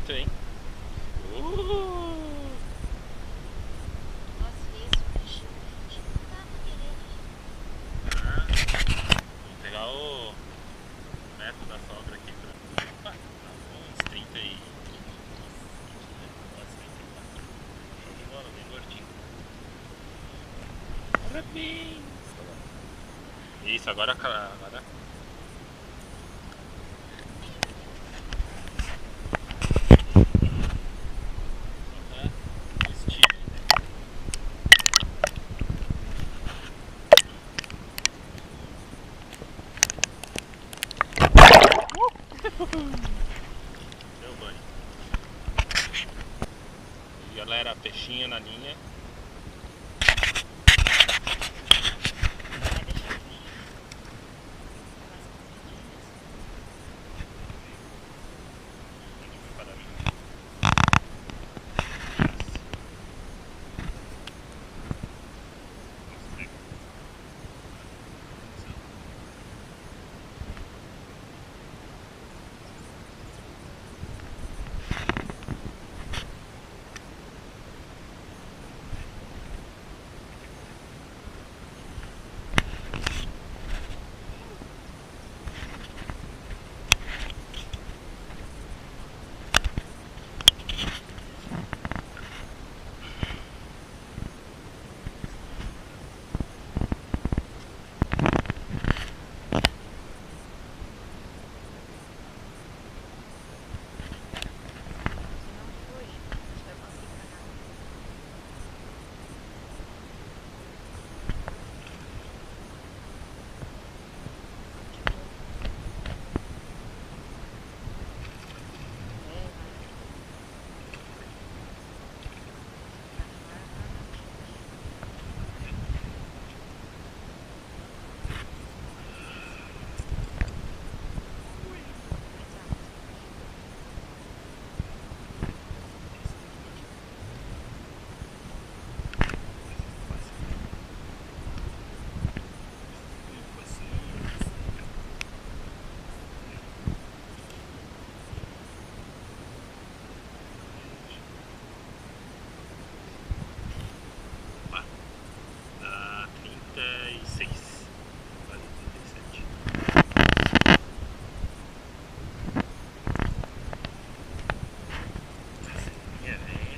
bonito, hein? Nossa, isso, bicho. Não tava querendo. Vamos pegar o metro da sogra aqui pra... uns 30 e... quase 34. Show de bola, bem gordinho. Parabéns! Isso, agora... Deu banho. E galera, peixinho na linha. Dá 36. Quase 37. É, velho.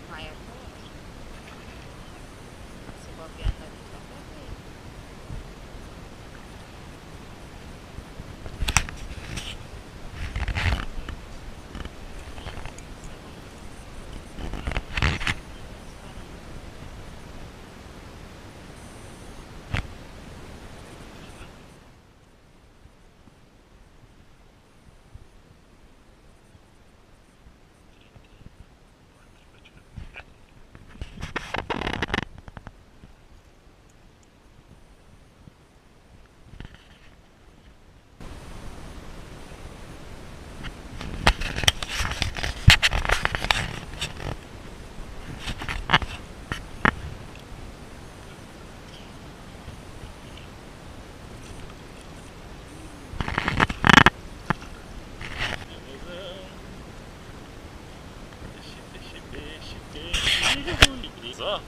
Vai agora. Se bobear na vida, vai ver. Ó.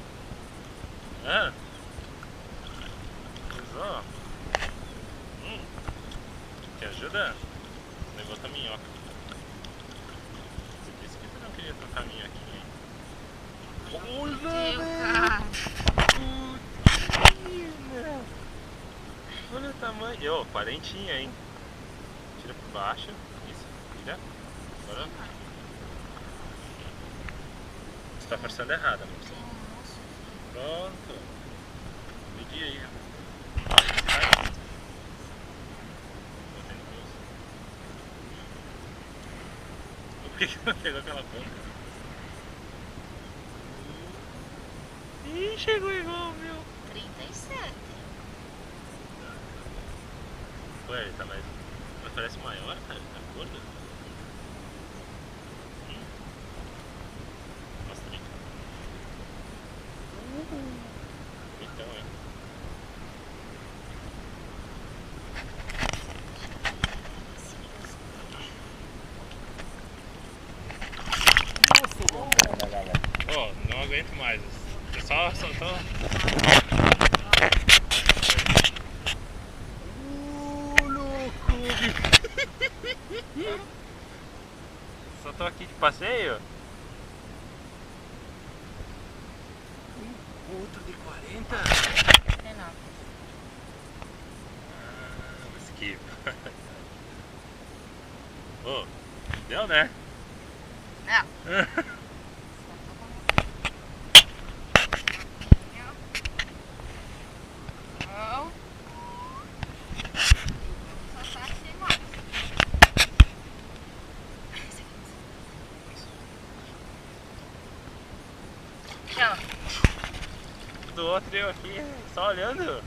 É. Ó. Quer ajuda? Levou a minhoca. Você disse que você não queria trocar a minhoquinha. Olha, Meu cara. velho! tamanho. Ô, quarentinha, hein? Tira por baixo. Isso, tira. Agora. Você tá forçando errado, amor. Tem um moço aqui. Pronto. Medi aí. Por que não pegou aquela ponta? Ih, chegou igual, meu. 37. Ué, ele tá mais. Mas parece maior, cara. Ele tá gordo. Nossa, 30. Então, é. Ó, não aguento mais. Eu só tô. Louco! Só tô aqui de passeio. Outro de 40? Tem não. Ah, esquiva. Ô, deu, né? Não. Não. Só tá assim mais. Chama. Do outro eu aqui, só olhando.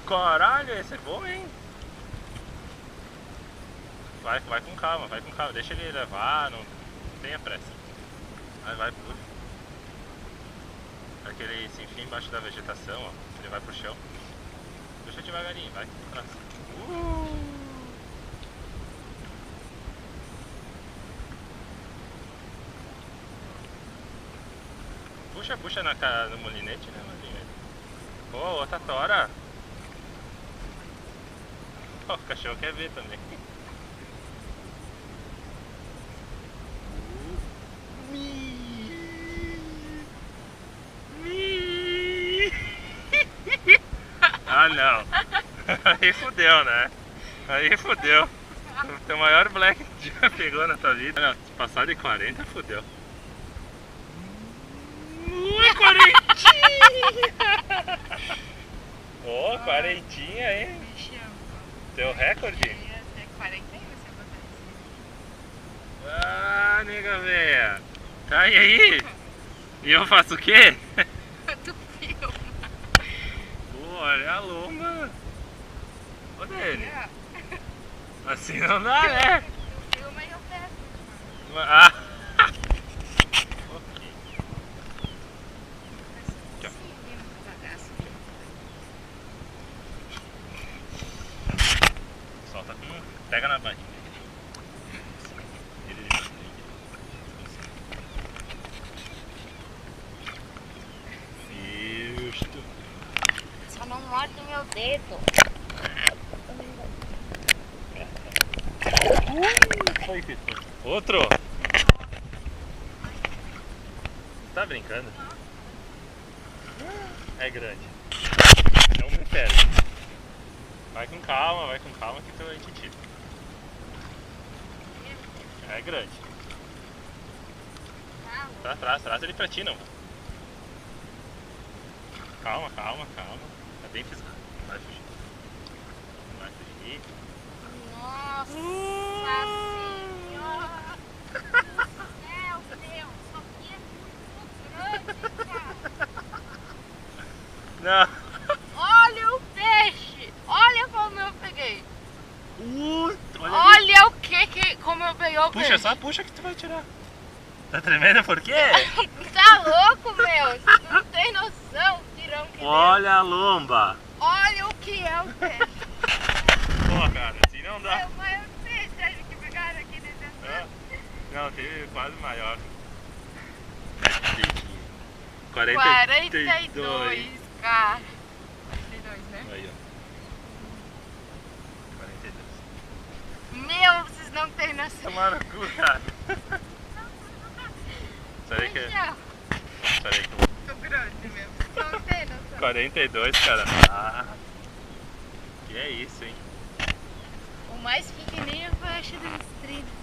Caralho, esse é bom, hein? Vai com calma, deixa ele levar, não tenha pressa. Vai por. Aquele se enfia embaixo da vegetação, ó. Ele vai pro chão. Puxa devagarinho, vai pra trás. Puxa no molinete, né, molinete? Pô, outra tora. Ó, o cachorro quer ver também. Ah, não. Aí fudeu, né? Aí fudeu. O teu maior black que já pegou na tua vida. Não, se passar de 40, fudeu. Quarentinha! Ô, quarentinha, hein? Teu recorde? Ia ter 41 se eu botar Ah, nega véia. Tá, e aí? E eu faço o quê? Tu filma. Pô, olha a lomba. Ô, Dani. Assim não dá, né? Tu filma e eu pego. Ah. Ok. Tchau. Sim, tem muito bagaço. Solta com. Pega na barriga. Justo. Só não morde o meu dedo. Outro? Tá brincando? É grande. Não me perde. Vai com calma que tu a gente tira. É grande. Traz ele pra ti, não. Calma. Tá bem fisgado. Não vai fugir. Não vai fugir. Nossa senhora! Meu Deus, isso aqui é muito grande, cara! Não. Olha o peixe! Olha como eu peguei! Olha Olha como eu peguei o peixe! só puxa que tu vai tirar. Tá tremendo por quê? Tá louco, meu! Você não tem noção do tirão que deu. Olha a lomba. Olha o que é o peixe! Pô, cara, assim não dá. É o maior peixe acho que pegaram aqui nesse assunto. Não, teve quase maior. 42, cara. 42, né? Aí, ó. 42. Meu, vocês não têm noção. Tomar no cu, cara. Sabe que Tô grande mesmo. Vocês não têm noção. 42, cara. Ah. E é isso, hein? O mais pequenininho foi a faixa do estrela.